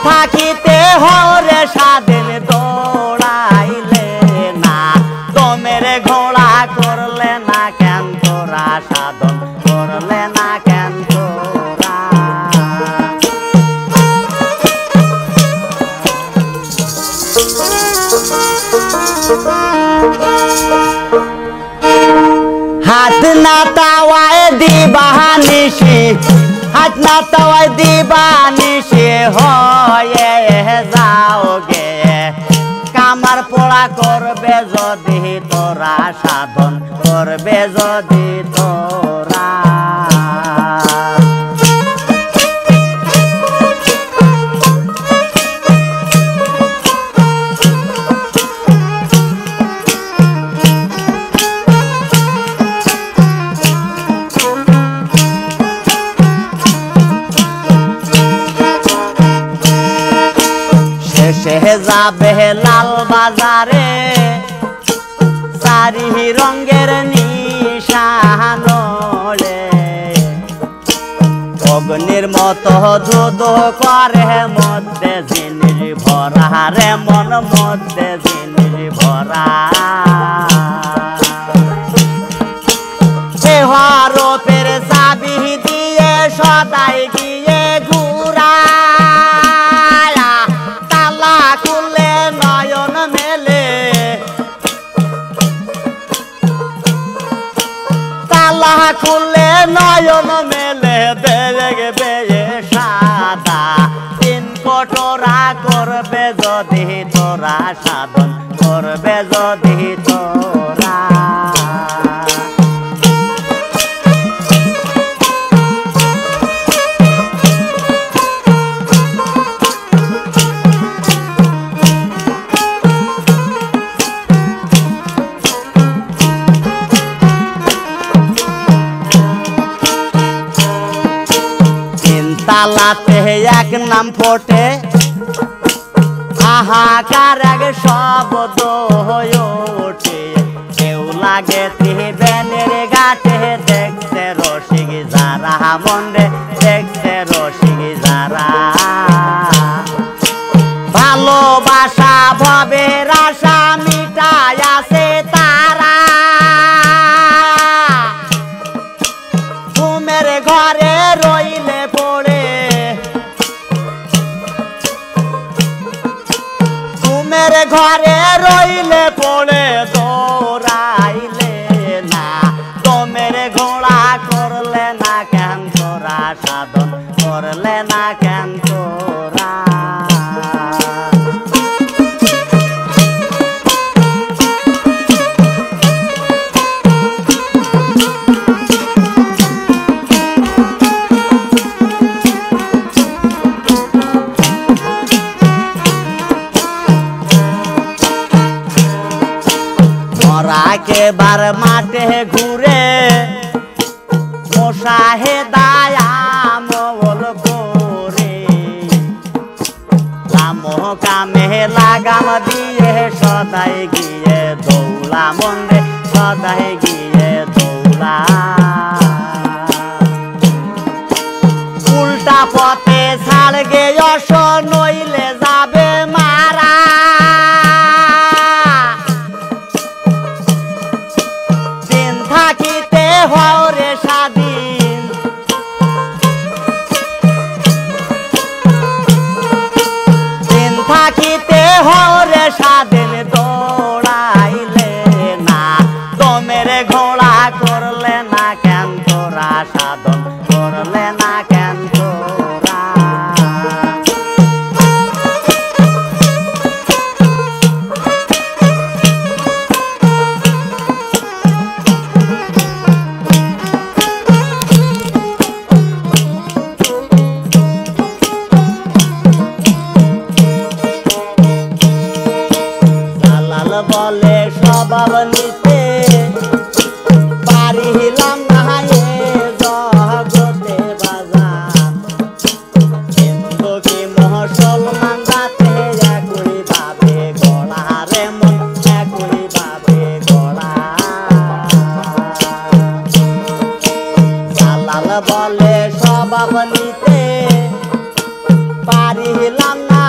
থাকিতে হরে স্বাধীন দৌড়াইলে না দমের ঘোড়া করলে না কেন তোরা সাধন করলে না কেন তোরা হাত না তাওয়ায় দিবানিসি হাত না তাওয়ায় দিবানিসি হয়ে যাও গে কামার পোড়া করবে যদি তোরা সাধন করবে যদি তোরা শেষে যাবে লাল বাজারে চারি রঙের নিশানলে অগ্নির মতো যুদ্ধ করে মধ্যে জিনিস ভরা রে মন মধ্যে জিনিস ভরা হরপের চাবি দিয়ে সদাই গিয়ে ঘুরা খুলে নয়ন মেলে দেখবে সাদা তিন কটোরা করবে যদি তোরা সাধন করবে যদি তোরা তালাতে এক নাম ফোটে হাহাকার এক শব্দ হয়ে ওঠে কেউ লাগে তিবেনের ঘাটে দেখতে রসিক যারা মন্ডে দেখতে রসিক যারা ভালোবাসা ভবের আশা মিটাই আছে তারা ঘুমের ঘরে রইলে পড়ে ঘুমের ঘরে রইলে পড়ে দৌড়াইলে না দমের ঘোড়া করলে না কেন তোরা সাধন করলে না কেন তোরা একেবার মাঠে ঘুরে মোশাহেদায় আমল করে কামে লাগাম দিয়ে সদাই গিয়ে দৌলা মন্ডে সদাই গিয়ে দৌলা উল্টা পথে ছাড় গে অস নইলে যাবে মারা দিন থাকিতে হরে স্বাধীন দিন থাকিতে হরে স্বাধীন দৌড়াইলে না দমের ঘোড়া করলে না কেন তোরা সাধন করলে না কেন তোরা রাঙা